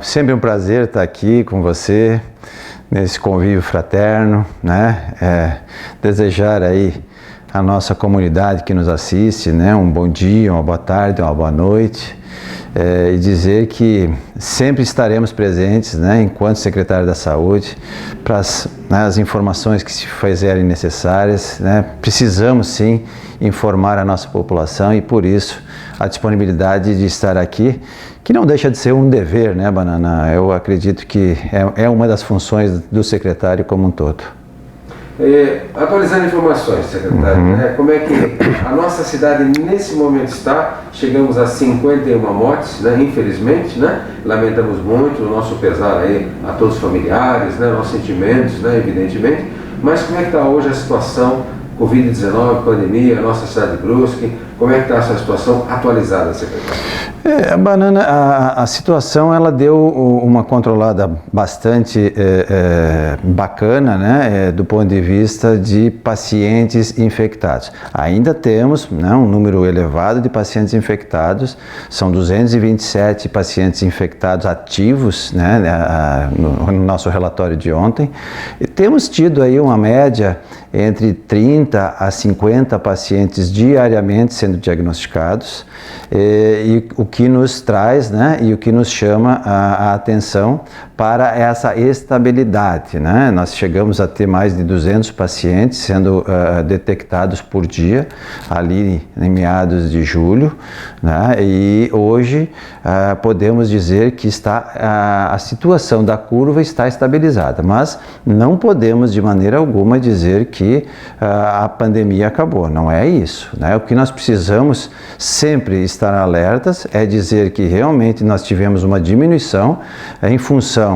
Sempre um prazer estar aqui com você, nesse convívio fraterno, né? Desejar aí à nossa comunidade que nos assiste, né? Um bom dia, uma boa tarde, uma boa noite, e dizer que sempre estaremos presentes, né? Enquanto secretário da Saúde, para as informações que se fizerem necessárias, né? Precisamos sim informar a nossa população e por isso a disponibilidade de estar aqui, que não deixa de ser um dever, né, Banana? Eu acredito que é uma das funções do secretário como um todo. Atualizando informações, secretário, né? Como é que a nossa cidade nesse momento está? Chegamos a 51 mortes, né? Infelizmente, né? Lamentamos muito, o nosso pesar aí a todos os familiares, né? Nossos sentimentos, né? Evidentemente. Mas como é que está hoje a situação Covid-19, pandemia, a nossa cidade de Brusque? Como é que está essa situação atualizada, secretário? Banana, a situação ela deu uma controlada bastante bacana, né, do ponto de vista de pacientes infectados. Ainda temos, né, um número elevado de pacientes infectados, são 227 pacientes infectados ativos, né, no nosso relatório de ontem. E temos tido aí uma média entre 30 a 50 pacientes diariamente sendo diagnosticados, e o que nos traz, né, e o que nos chama a atenção para essa estabilidade, né? Nós chegamos a ter mais de 200 pacientes sendo detectados por dia, ali em meados de julho, né? E hoje podemos dizer que a situação da curva está estabilizada, mas não podemos de maneira alguma dizer que a pandemia acabou, não é isso, né? O que nós precisamos sempre estar alertas é dizer que realmente nós tivemos uma diminuição em função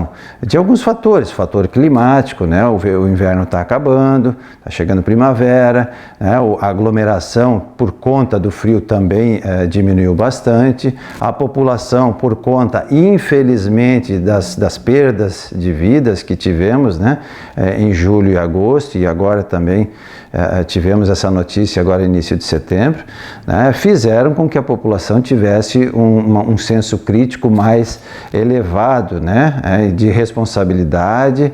de alguns fatores, fator climático, né? O inverno está acabando, está chegando primavera, né? A aglomeração por conta do frio também diminuiu bastante, a população por conta, infelizmente, das perdas de vidas que tivemos, né? Em julho e agosto, e agora também tivemos essa notícia agora início de setembro, né? Fizeram com que a população tivesse um senso crítico mais elevado, né? De responsabilidade,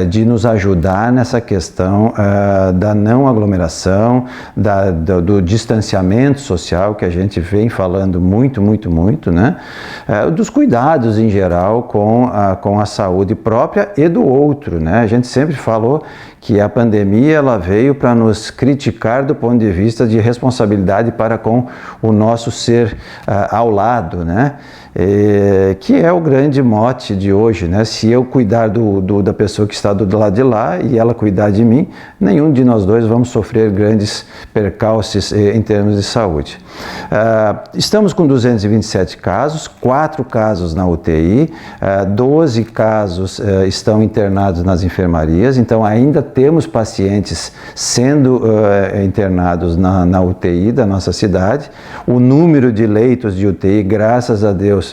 de nos ajudar nessa questão da não aglomeração, do distanciamento social, que a gente vem falando muito, né? Dos cuidados em geral com a saúde própria e do outro, né? A gente sempre falou que a pandemia ela veio para nos criticar do ponto de vista de responsabilidade para com o nosso ser ao lado, né? Que é o grande mote de hoje, né? Se eu cuidar da pessoa que está do lado de lá e ela cuidar de mim, nenhum de nós dois vamos sofrer grandes percalços em termos de saúde. Estamos com 227 casos, 4 casos na UTI, 12 casos estão internados nas enfermarias, então ainda temos pacientes sendo internados na UTI da nossa cidade. O número de leitos de UTI, graças a Deus,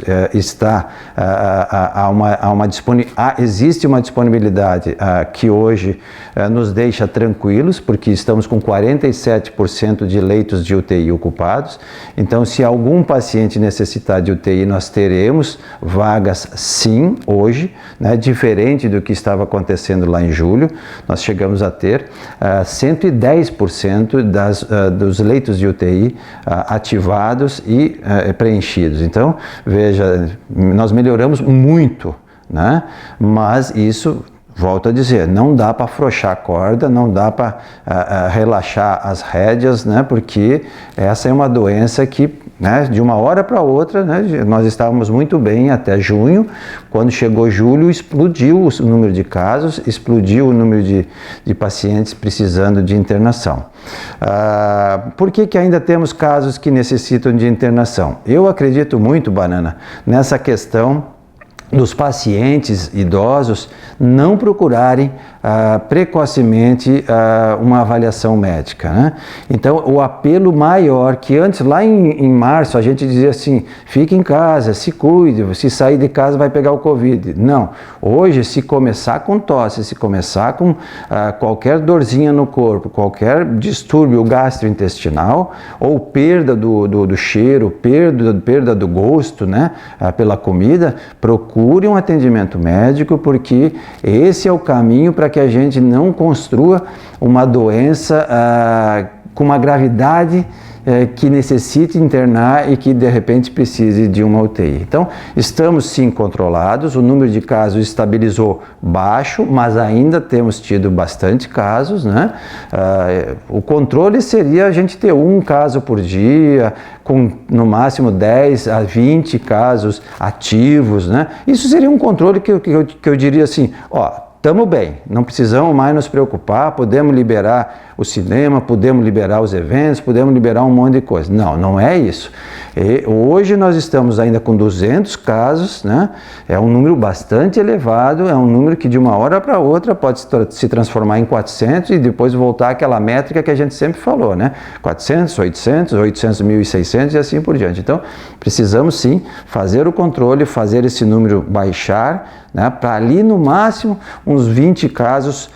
existe uma disponibilidade que hoje nos deixa tranquilos, porque estamos com 47% de leitos de UTI ocupados. Então, se algum paciente necessitar de UTI, nós teremos vagas sim hoje, né? Diferente do que estava acontecendo lá em julho. Nós chegamos a ter 110% dos leitos de UTI ativados e preenchidos. Então, veja, nós melhoramos muito, né? Mas isso, volto a dizer, não dá para afrouxar a corda, não dá para relaxar as rédeas, né? Porque essa é uma doença que, né, de uma hora para outra, né, nós estávamos muito bem até junho. Quando chegou julho, explodiu o número de casos, explodiu o número de pacientes precisando de internação. Por que ainda temos casos que necessitam de internação? Eu acredito muito, Banana, nessa questão dos pacientes idosos não procurarem precocemente uma avaliação médica, né? Então, o apelo maior que antes, lá em março, a gente dizia assim, fique em casa, se cuide, se sair de casa vai pegar o Covid. Não, hoje se começar com tosse, se começar com qualquer dorzinha no corpo, qualquer distúrbio gastrointestinal ou perda do cheiro, perda do gosto, né, pela comida, procure um atendimento médico, porque esse é o caminho para que a gente não construa uma doença com uma gravidade que necessite internar e que de repente precise de uma UTI. Então, estamos sim controlados, o número de casos estabilizou baixo, mas ainda temos tido bastante casos, né? O controle seria a gente ter um caso por dia, com no máximo 10 a 20 casos ativos, né? Isso seria um controle que eu diria assim, ó, estamos bem, não precisamos mais nos preocupar, podemos liberar o cinema, podemos liberar os eventos, podemos liberar um monte de coisa. Não, não é isso. Hoje nós estamos ainda com 200 casos, né? É um número bastante elevado, é um número que de uma hora para outra pode se transformar em 400 e depois voltar àquela métrica que a gente sempre falou, né? 400, 800, 1.600 e assim por diante. Então, precisamos sim fazer o controle, fazer esse número baixar, né? Para ali no máximo uns 20 casos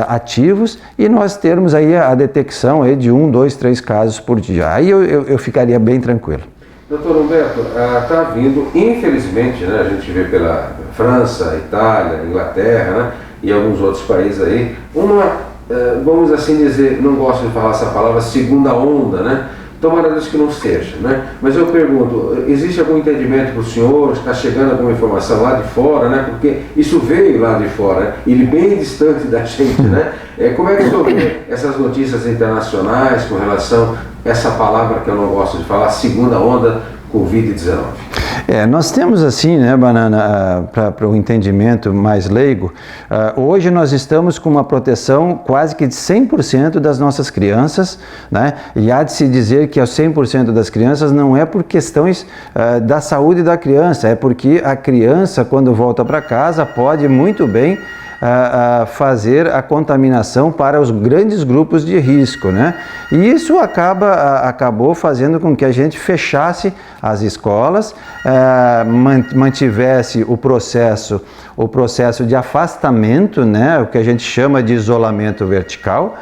ativos e nós termos aí a detecção aí de 1, 2, 3 casos por dia. Aí eu ficaria bem tranquilo. Doutor Humberto, está vindo, infelizmente, né, a gente vê pela França, Itália, Inglaterra, né, e alguns outros países aí, vamos assim dizer, não gosto de falar essa palavra, segunda onda, né? Tomara Deus que não seja, né? Mas eu pergunto, existe algum entendimento para o senhor? Está chegando alguma informação lá de fora, né? Porque isso veio lá de fora, né? E bem distante da gente, né? Como é que o senhor vê essas notícias internacionais com relação a essa palavra que eu não gosto de falar, segunda onda Covid-19? Nós temos assim, né, Banana, para o entendimento mais leigo, hoje nós estamos com uma proteção quase que de 100% das nossas crianças, né, e há de se dizer que aos 100% das crianças não é por questões da saúde da criança, é porque a criança, quando volta para casa, pode muito bem fazer a contaminação para os grandes grupos de risco, né? E isso acabou fazendo com que a gente fechasse as escolas, mantivesse o processo de afastamento, né? O que a gente chama de isolamento vertical,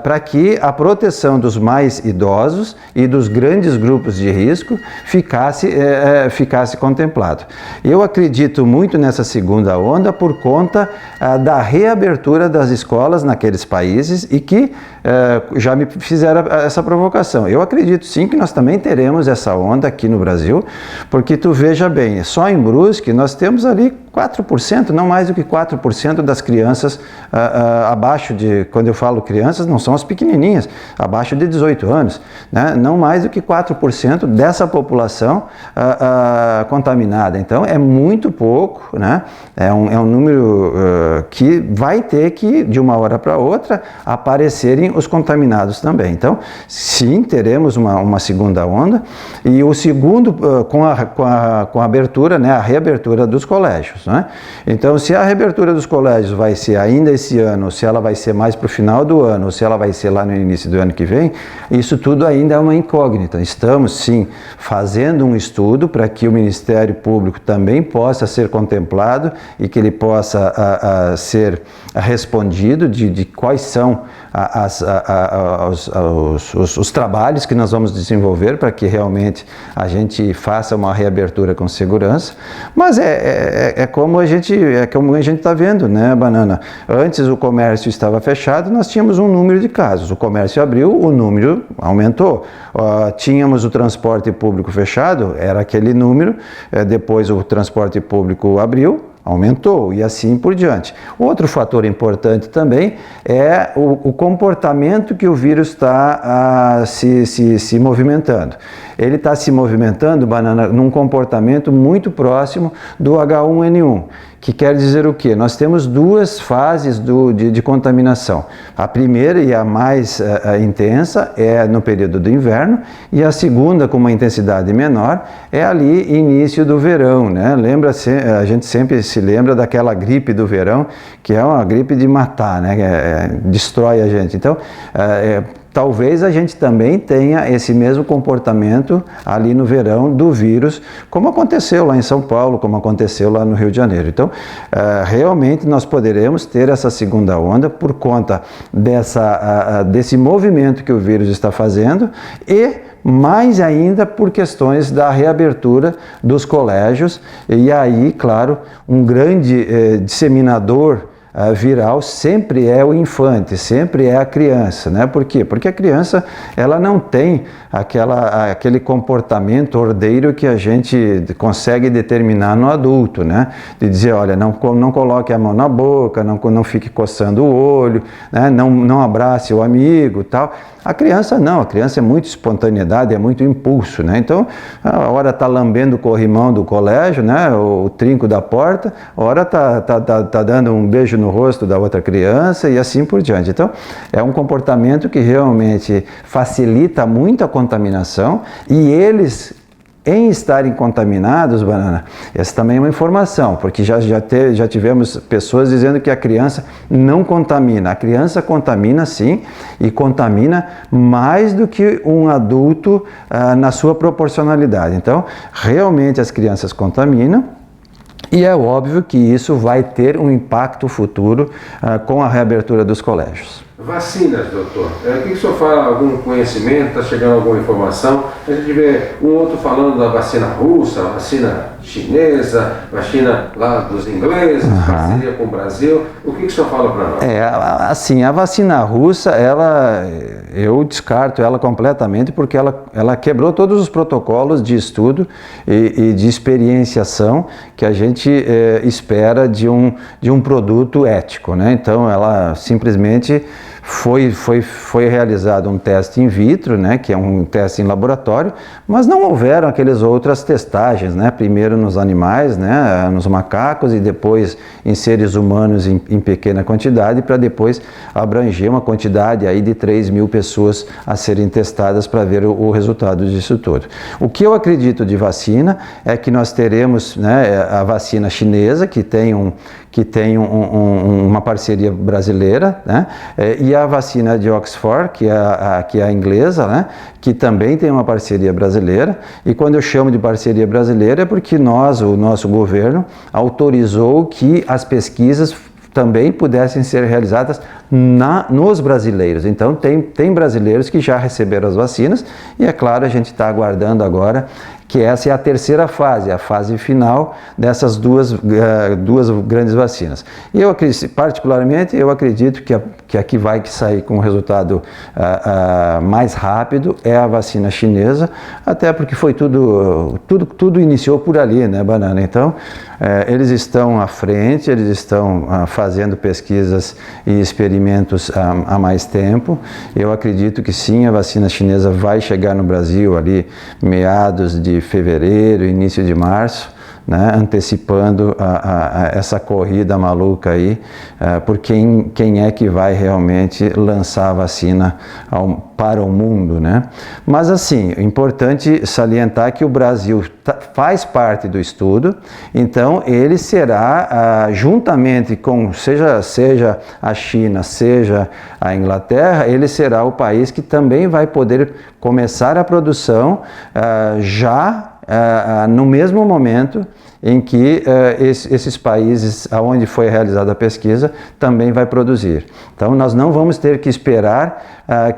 para que a proteção dos mais idosos e dos grandes grupos de risco ficasse contemplado. Eu acredito muito nessa segunda onda por conta da reabertura das escolas naqueles países e que já me fizeram essa provocação. Eu acredito sim que nós também teremos essa onda aqui no Brasil, porque tu veja bem, só em Brusque nós temos ali 4%, não mais do que 4% das crianças abaixo de, quando eu falo crianças, não são as pequenininhas, abaixo de 18 anos, né? Não mais do que 4% dessa população contaminada. Então, é muito pouco, né? É um número que vai ter que, de uma hora para outra, aparecerem os contaminados também. Então, sim, teremos uma segunda onda e o segundo, com a abertura, né? A reabertura dos colégios. Né? Então, se a reabertura dos colégios vai ser ainda esse ano, se ela vai ser mais para o final do ano, ou se ela vai ser lá no início do ano que vem, isso tudo ainda é uma incógnita. Estamos, sim, fazendo um estudo para que o Ministério Público também possa ser contemplado e que ele possa ser respondido de quais são os trabalhos que nós vamos desenvolver para que realmente a gente faça uma reabertura com segurança. Mas como a gente está vendo, né, Banana? Antes o comércio estava fechado, nós tínhamos um número de casos. O comércio abriu, o número aumentou. Tínhamos o transporte público fechado, era aquele número. Depois o transporte público abriu, aumentou e assim por diante. Outro fator importante também é o comportamento que o vírus está se movimentando. Ele está se movimentando, Banana, num comportamento muito próximo do H1N1, que quer dizer o quê? Nós temos duas fases de contaminação. A primeira e a mais intensa é no período do inverno, e a segunda, com uma intensidade menor, é ali início do verão, né? A gente sempre se lembra daquela gripe do verão, que é uma gripe de matar, né? Destrói a gente. Então, talvez a gente também tenha esse mesmo comportamento ali no verão do vírus, como aconteceu lá em São Paulo, como aconteceu lá no Rio de Janeiro. Então, realmente nós poderemos ter essa segunda onda por conta desse movimento que o vírus está fazendo e mais ainda por questões da reabertura dos colégios. E aí, claro, um grande disseminador viral sempre é o infante, sempre é a criança, né? Por quê? Porque a criança, ela não tem aquele comportamento ordeiro que a gente consegue determinar no adulto, né? De dizer, olha, não coloque a mão na boca, não fique coçando o olho, né? Não abrace o amigo, tal. A criança não, a criança é muito espontaneidade, é muito impulso, né? Então, a hora está lambendo o corrimão do colégio, né? O trinco da porta, a hora tá dando um beijo no rosto da outra criança e assim por diante. Então, é um comportamento que realmente facilita muito a contaminação, e eles, em estarem contaminados, Banana, essa também é uma informação, porque já tivemos pessoas dizendo que a criança não contamina. A criança contamina sim, e contamina mais do que um adulto na sua proporcionalidade. Então, realmente as crianças contaminam, e é óbvio que isso vai ter um impacto futuro com a reabertura dos colégios. Vacinas, doutor. O que o senhor fala? Algum conhecimento? Está chegando alguma informação? A gente vê um outro falando da vacina russa, vacina chinesa, vacina lá dos ingleses, parceria com o Brasil. O que o senhor fala para nós? Assim, a vacina russa, eu descarto ela completamente, porque ela quebrou todos os protocolos de estudo e de experienciação que a gente espera de um produto ético, né? Então, ela simplesmente foi realizado um teste in vitro, né, que é um teste em laboratório, mas não houveram aquelas outras testagens, né, primeiro nos animais, né, nos macacos, e depois em seres humanos em pequena quantidade, para depois abranger uma quantidade aí de 3.000 pessoas a serem testadas para ver o resultado disso tudo. O que eu acredito de vacina é que nós teremos, né, a vacina chinesa, que tem uma parceria brasileira, né? E a vacina de Oxford, que é a inglesa, né? Que também tem uma parceria brasileira. E quando eu chamo de parceria brasileira é porque o nosso governo autorizou que as pesquisas também pudessem ser realizadas nos brasileiros. Então, tem brasileiros que já receberam as vacinas, e é claro, a gente está aguardando agora que essa é a terceira fase, a fase final dessas duas grandes vacinas. E eu particularmente, eu acredito que a que vai sair com o resultado mais rápido é a vacina chinesa, até porque foi tudo iniciou por ali, né, Banana? Então, eles estão à frente, eles estão fazendo pesquisas e experimentos há mais tempo. Eu acredito que sim, a vacina chinesa vai chegar no Brasil ali meados de fevereiro, início de março, né, antecipando essa corrida maluca aí, por quem é que vai realmente lançar a vacina para o mundo, né? Mas assim, é importante salientar que o Brasil faz parte do estudo, então ele será, juntamente com, seja a China, seja a Inglaterra, ele será o país que também vai poder começar a produção no mesmo momento em que esses países onde foi realizada a pesquisa também vai produzir. Então, nós não vamos ter que esperar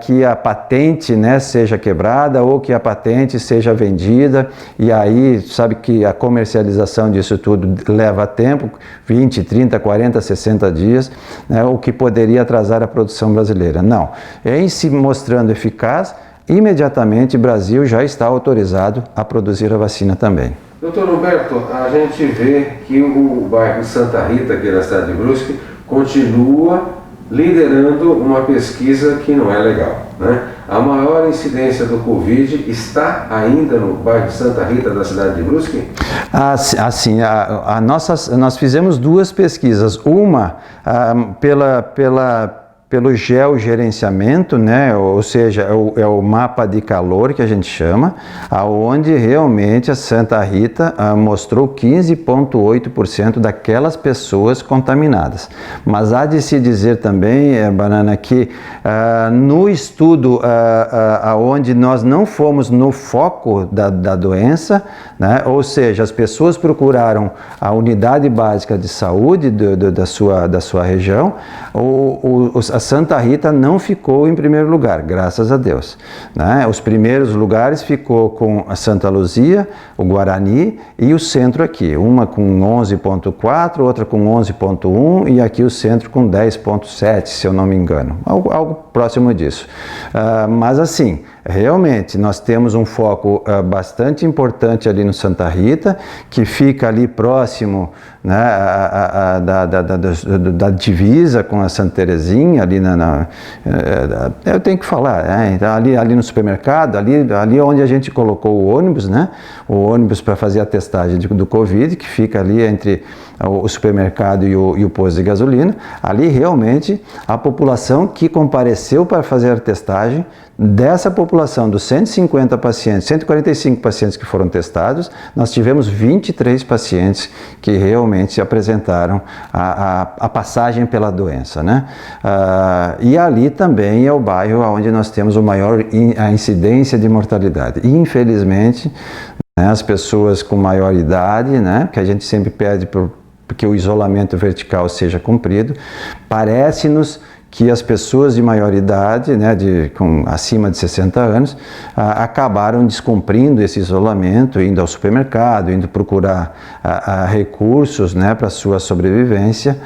que a patente, né, seja quebrada ou que a patente seja vendida, e aí, sabe que a comercialização disso tudo leva tempo, 20, 30, 40, 60 dias, né, o que poderia atrasar a produção brasileira. Não, em se mostrando eficaz, imediatamente o Brasil já está autorizado a produzir a vacina também. Doutor Humberto, a gente vê que o bairro Santa Rita, aqui na cidade de Brusque, continua liderando uma pesquisa que não é legal, né? A maior incidência do Covid está ainda no bairro de Santa Rita da cidade de Brusque? Nós fizemos duas pesquisas, uma pelo geogerenciamento, né? Ou seja, é o mapa de calor que a gente chama, aonde realmente a Santa Rita mostrou 15,8% daquelas pessoas contaminadas. Mas há de se dizer também, Banana, que no estudo aonde nós não fomos no foco da doença, né? Ou seja, as pessoas procuraram a unidade básica de saúde da sua região, a Santa Rita não ficou em primeiro lugar, graças a Deus, né? Os primeiros lugares ficou com a Santa Luzia, o Guarani e o centro aqui, uma com 11,4, outra com 11,1 e aqui o centro com 10,7, se eu não me engano, algo próximo disso. Mas assim, realmente nós temos um foco bastante importante ali no Santa Rita, que fica ali próximo, né, da divisa com a Santa Terezinha, ali eu tenho que falar, né? Então, ali no supermercado, ali onde a gente colocou o ônibus, né? O ônibus para fazer a testagem do Covid, que fica ali entre o supermercado e o posto de gasolina. Ali realmente a população que compareceu para fazer a testagem, dessa população dos 150 pacientes, 145 pacientes que foram testados, nós tivemos 23 pacientes que realmente se apresentaram a passagem pela doença, né? E ali também é o bairro onde nós temos a incidência de mortalidade. E, infelizmente, né, as pessoas com maior idade, né, que a gente sempre pede porque o isolamento vertical seja cumprido, parece-nos que as pessoas de maior idade, né, acima de 60 anos, acabaram descumprindo esse isolamento, indo ao supermercado, indo procurar recursos, né, para sua sobrevivência,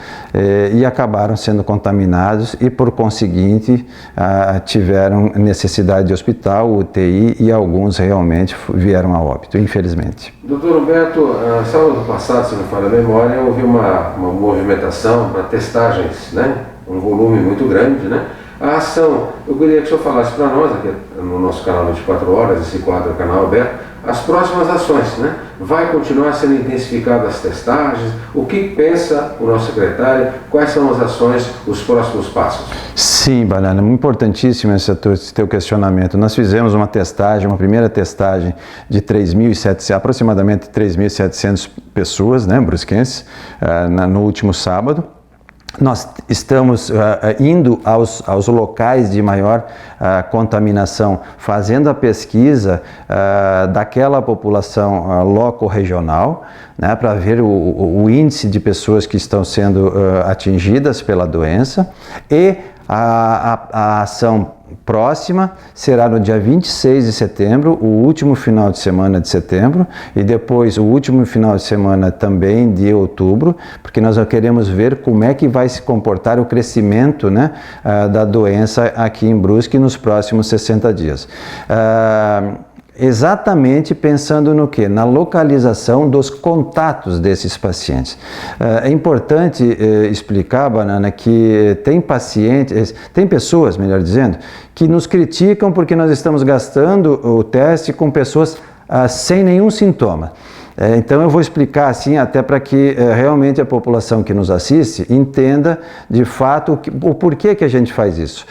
e acabaram sendo contaminados e, por conseguinte, tiveram necessidade de hospital, UTI, e alguns realmente vieram a óbito, infelizmente. Doutor Humberto, sábado passado, se não me falha a memória, houve uma movimentação para testagens, né? Um volume muito grande, né? A ação, eu queria que o senhor falasse para nós, aqui no nosso canal 24 horas, esse quadro canal aberto, as próximas ações, né? Vai continuar sendo intensificadas as testagens? O que pensa o nosso secretário? Quais são as ações, os próximos passos? Sim, Banana, importantíssimo esse teu questionamento. Nós fizemos uma primeira testagem de aproximadamente 3.700 pessoas, né, brusquenses, no último sábado. Nós estamos indo aos locais de maior contaminação, fazendo a pesquisa daquela população loco-regional, né, para ver o índice de pessoas que estão sendo atingidas pela doença, e a ação próxima será no dia 26 de setembro, o último final de semana de setembro, e depois o último final de semana também de outubro, porque nós queremos ver como é que vai se comportar o crescimento, né, da doença aqui em Brusque nos próximos 60 dias. Exatamente pensando no quê? Na localização dos contatos desses pacientes. É importante explicar, Banana, que tem pessoas, melhor dizendo, que nos criticam porque nós estamos gastando o teste com pessoas sem nenhum sintoma. Então eu vou explicar assim até para que realmente a população que nos assiste entenda de fato o porquê que a gente faz isso.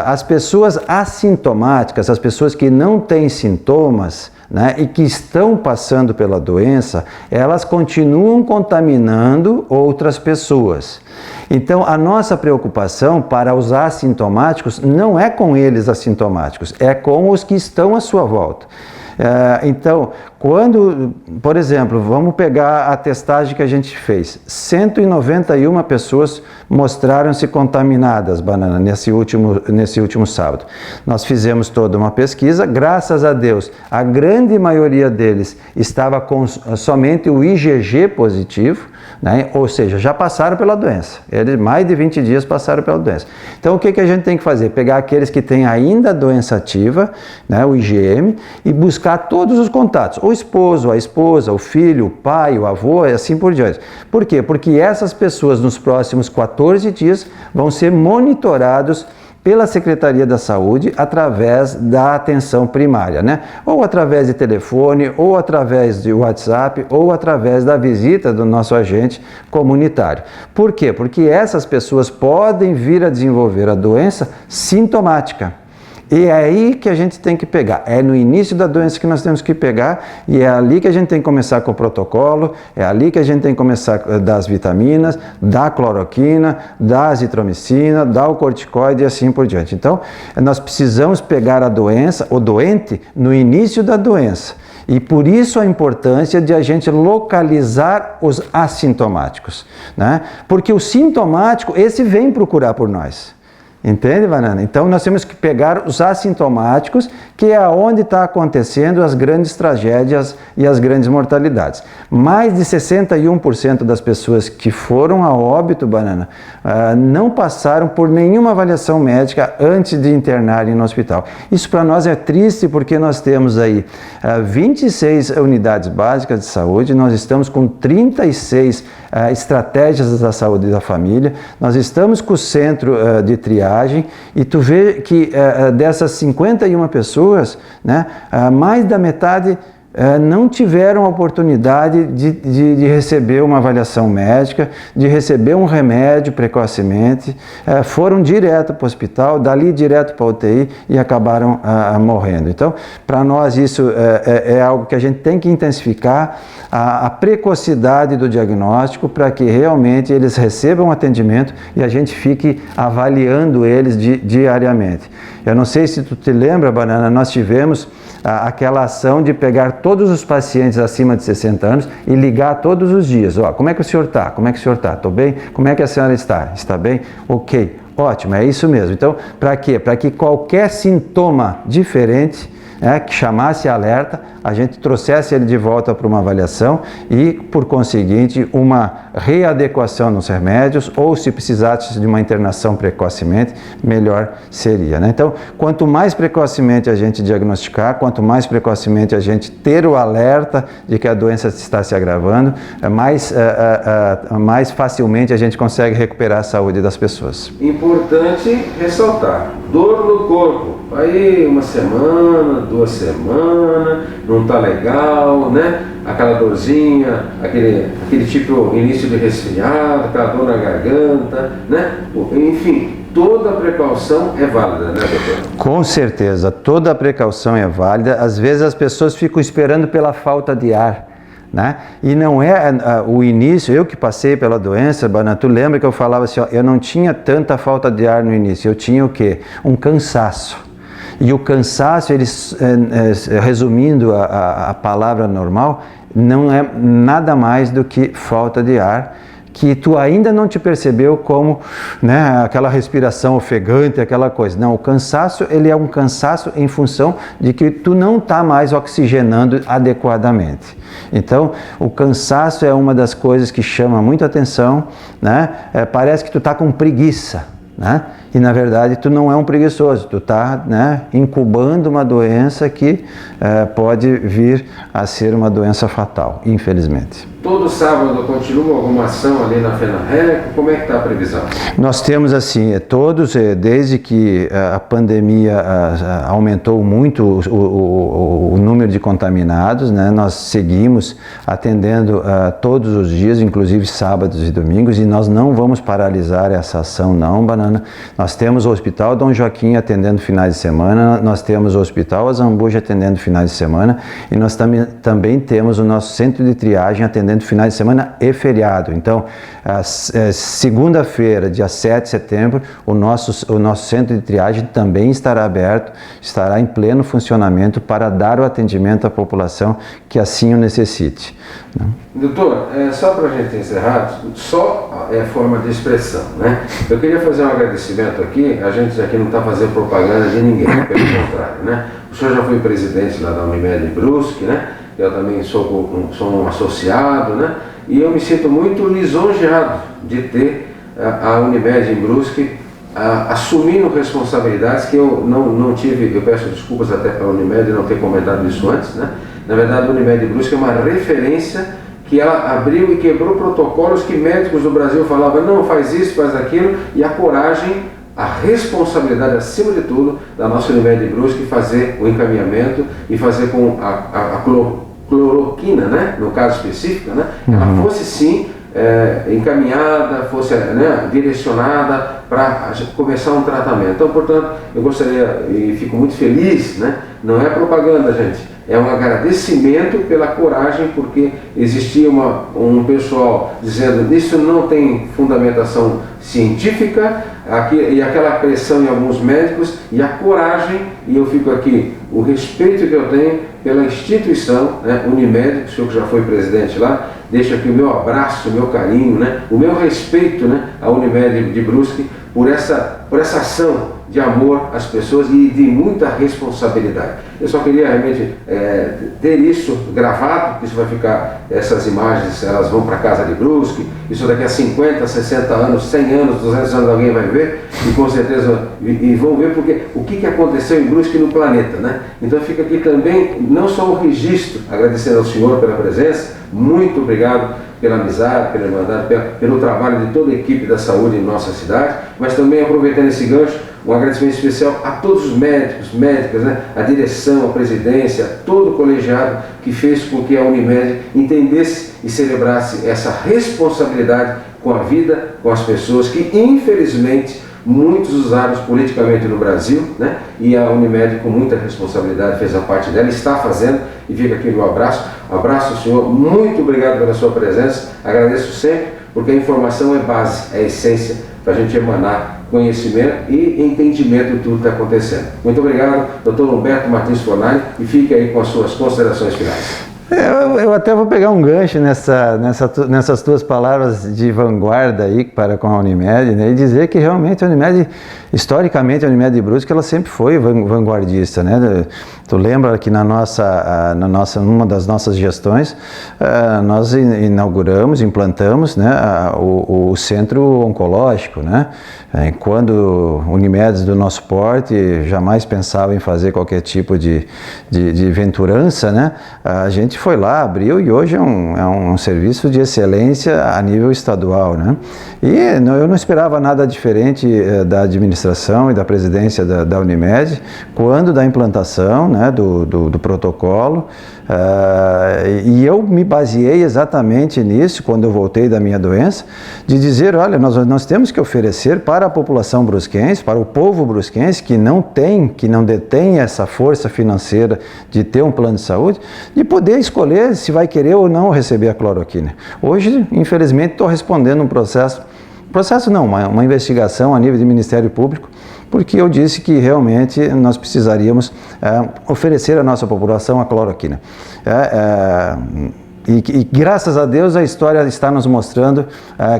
As pessoas assintomáticas, as pessoas que não têm sintomas, né, e que estão passando pela doença, elas continuam contaminando outras pessoas. Então, a nossa preocupação para os assintomáticos não é com eles assintomáticos, é com os que estão à sua volta. Então, quando, por exemplo, vamos pegar a testagem que a gente fez, 191 pessoas mostraram-se contaminadas, Banana, nesse último sábado. Nós fizemos toda uma pesquisa, graças a Deus, a grande maioria deles estava com somente o IgG positivo, né? Ou seja, já passaram pela doença. Eles, mais de 20 dias passaram pela doença. Então, o que a gente tem que fazer? Pegar aqueles que têm ainda a doença ativa, né, o IgM, e buscar todos os contatos. O esposo, a esposa, o filho, o pai, o avô, e assim por diante. Por quê? Porque essas pessoas, nos próximos 14 dias, vão ser monitorados pela Secretaria da Saúde através da atenção primária, né? Ou através de telefone, ou através de WhatsApp, ou através da visita do nosso agente comunitário. Por quê? Porque essas pessoas podem vir a desenvolver a doença sintomática. E é aí que a gente tem que pegar, é no início da doença que nós temos que pegar e é ali que a gente tem que começar com o protocolo, é ali que a gente tem que começar das vitaminas, da cloroquina, da azitromicina, da corticoide e assim por diante. Então, nós precisamos pegar a doença, o doente, no início da doença. E por isso a importância de a gente localizar os assintomáticos, né? Porque o sintomático, esse vem procurar por nós. Entende, Banana? Então nós temos que pegar os assintomáticos, que é onde está acontecendo as grandes tragédias e as grandes mortalidades. Mais de 61% das pessoas que foram a óbito, Banana, não passaram por nenhuma avaliação médica antes de internarem no hospital. Isso para nós é triste porque nós temos aí 26 unidades básicas de saúde, nós estamos com 36 estratégias da saúde da família, nós estamos com o centro de triagem e tu vê que dessas 51 pessoas, né, mais da metade não tiveram a oportunidade de receber uma avaliação médica, de receber um remédio precocemente, foram direto para o hospital, dali direto para a UTI e acabaram morrendo. Então, para nós isso é algo que a gente tem que intensificar, a precocidade do diagnóstico para que realmente eles recebam atendimento e a gente fique avaliando eles diariamente. Eu não sei se tu te lembra, Banana, nós tivemos aquela ação de pegar todos os pacientes acima de 60 anos e ligar todos os dias. Ó, como é que o senhor está? Como é que o senhor está? Estou bem? Como é que a senhora está? Está bem? Ok, ótimo, é isso mesmo. Então, para quê? Para que qualquer sintoma diferente, que chamasse alerta, a gente trouxesse ele de volta para uma avaliação e, por conseguinte, uma readequação nos remédios ou, se precisasse de uma internação precocemente, melhor seria, né? Então, quanto mais precocemente a gente diagnosticar, quanto mais precocemente a gente ter o alerta de que a doença está se agravando, mais facilmente a gente consegue recuperar a saúde das pessoas. Importante ressaltar, dor no corpo, aí uma semana, 2 semanas, não está legal, né? Aquela dorzinha, aquele tipo início de resfriado, aquela dor na garganta, né? Enfim, toda a precaução é válida, né, doutor? Com certeza, toda a precaução é válida. Às vezes as pessoas ficam esperando pela falta de ar, né? E não é o início. Eu que passei pela doença, Banana, tu lembra que eu falava assim, ó, eu não tinha tanta falta de ar no início, eu tinha o quê? Um cansaço. E o cansaço, resumindo a palavra normal, não é nada mais do que falta de ar, que tu ainda não te percebeu como, né, aquela respiração ofegante, aquela coisa. Não, o cansaço, ele é um cansaço em função de que tu não está mais oxigenando adequadamente. Então, o cansaço é uma das coisas que chama muita atenção, né? Parece que tu está com preguiça, né? E na verdade tu não é um preguiçoso, tu está, né, incubando uma doença que pode vir a ser uma doença fatal, infelizmente. Todo sábado continua alguma ação ali na FENARRECO? Como é que está a previsão? Nós temos assim, desde que a pandemia aumentou muito o número de contaminados, né, nós seguimos atendendo todos os dias, inclusive sábados e domingos, e nós não vamos paralisar essa ação não, Banana. Nós temos o Hospital Dom Joaquim atendendo finais de semana, nós temos o Hospital Azambuja atendendo finais de semana e nós também temos o nosso centro de triagem atendendo finais de semana e feriado. Então, segunda-feira, dia 7 de setembro, o nosso centro de triagem também estará aberto, estará em pleno funcionamento para dar o atendimento à população que assim o necessite. Doutor, só para a gente encerrar, só é forma de expressão, né? Eu queria fazer um agradecimento aqui, a gente aqui não está fazendo propaganda de ninguém, pelo contrário, né? O senhor já foi presidente lá da Unimed Brusque, né? Eu também sou um associado, né? E eu me sinto muito lisonjeado de ter a Unimed em Brusque assumindo responsabilidades que eu não tive. Eu peço desculpas até para a Unimed não ter comentado isso antes, né? Na verdade, a Unimed Brusque é uma referência que ela abriu e quebrou protocolos que médicos do Brasil falavam, não, faz isso, faz aquilo, e a coragem a responsabilidade, acima de tudo, da nossa Unimed Brusque fazer o encaminhamento e fazer com a cloroquina, né, no caso específico, né, ela fosse sim encaminhada, fosse direcionada para começar um tratamento. Então, portanto, eu gostaria e fico muito feliz, né, não é propaganda, gente, é um agradecimento pela coragem, porque existia um pessoal dizendo isso não tem fundamentação científica, e aquela pressão em alguns médicos, e a coragem, e eu fico aqui, o respeito que eu tenho pela instituição, né, Unimed, o senhor que já foi presidente lá, deixo aqui o meu abraço, o meu carinho, né, o meu respeito, né, à Unimed de Brusque por essa ação de amor às pessoas e de muita responsabilidade. Eu só queria realmente ter isso gravado, porque isso vai ficar, essas imagens, elas vão para a casa de Brusque, isso daqui a 50, 60 anos, 100 anos, 200 anos alguém vai ver, e com certeza e vão ver porque o que aconteceu em Brusque no planeta, né? Então fica aqui também, não só o registro, agradecendo ao senhor pela presença, muito obrigado pela amizade, pela irmandade, pelo trabalho de toda a equipe da saúde em nossa cidade, mas também aproveitando esse gancho, um agradecimento especial a todos os médicos, médicas, né? A direção, a presidência, todo o colegiado que fez com que a Unimed entendesse e celebrasse essa responsabilidade com a vida, com as pessoas que infelizmente muitos usados politicamente no Brasil, né? E a Unimed com muita responsabilidade fez a parte dela, está fazendo, e fica aqui o meu abraço. Abraço, senhor, muito obrigado pela sua presença, agradeço sempre, porque a informação é base, é essência para a gente emanar conhecimento e entendimento de tudo que está acontecendo. Muito obrigado, Dr. Humberto Martins Fornari, e fique aí com as suas considerações finais. Eu até vou pegar um gancho nessas tuas palavras de vanguarda aí para com a Unimed, né, e dizer que realmente a Unimed, historicamente a Unimed de Brusque, ela sempre foi vanguardista, né? Tu lembra que numa das nossas gestões, nós inauguramos, implantamos, né, o centro oncológico, né? Quando Unimedes do nosso porte jamais pensava em fazer qualquer tipo de venturança, né? A gente foi lá, abriu, e hoje é um serviço de excelência a nível estadual, né? E eu não esperava nada diferente da administração e da presidência da Unimed quando da implantação, né, do protocolo, e eu me baseei exatamente nisso quando eu voltei da minha doença, de dizer, olha, nós temos que oferecer para a população brusquense, para o povo brusquense que não detém essa força financeira de ter um plano de saúde, de poder escolher se vai querer ou não receber a cloroquina. Hoje, infelizmente, estou respondendo um uma investigação a nível de Ministério Público, porque eu disse que realmente nós precisaríamos oferecer à nossa população a cloroquina. E graças a Deus a história está nos mostrando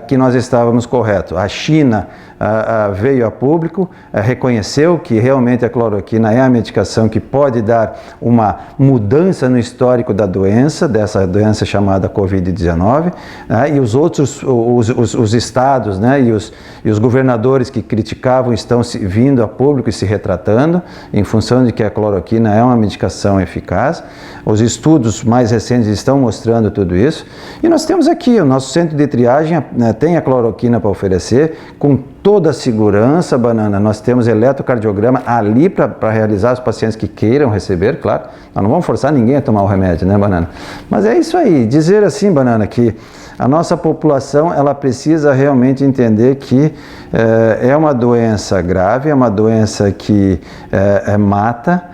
que nós estávamos corretos. A China veio a público, reconheceu que realmente a cloroquina é a medicação que pode dar uma mudança no histórico da doença, dessa doença chamada Covid-19, e os outros, os estados, né, e os governadores que criticavam estão vindo a público e se retratando em função de que a cloroquina é uma medicação eficaz. Os estudos mais recentes estão mostrando tudo isso, e nós temos aqui o nosso centro de triagem, tem a cloroquina para oferecer, com toda a segurança, Banana. Nós temos eletrocardiograma ali para realizar os pacientes que queiram receber, claro. Nós não vamos forçar ninguém a tomar o remédio, né, Banana? Mas é isso aí, dizer assim, Banana, que a nossa população, ela precisa realmente entender que é uma doença grave, é uma doença que mata,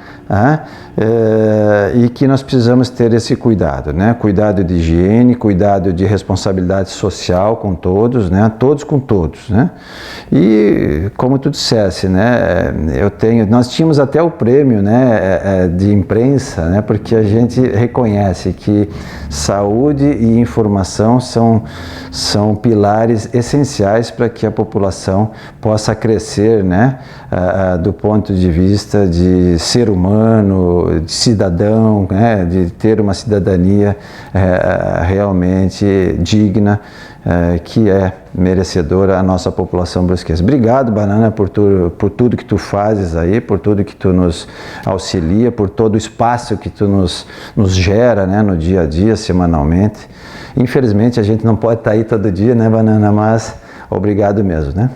e que nós precisamos ter esse cuidado, né? Cuidado de higiene, cuidado de responsabilidade social com todos, né? Todos com todos, né? E como tu dissesse, né? Nós tínhamos até o prêmio, né? De imprensa, né? Porque a gente reconhece que saúde e informação são pilares essenciais para que a população possa crescer, né? Do ponto de vista de ser humano, de cidadão, né, de ter uma cidadania realmente digna, que é merecedora a nossa população brusquense. Obrigado, Banana, por tudo que tu fazes aí, por tudo que tu nos auxilia, por todo o espaço que tu nos gera, né, no dia a dia, semanalmente. Infelizmente a gente não pode estar aí todo dia, né, Banana, mas obrigado mesmo, né?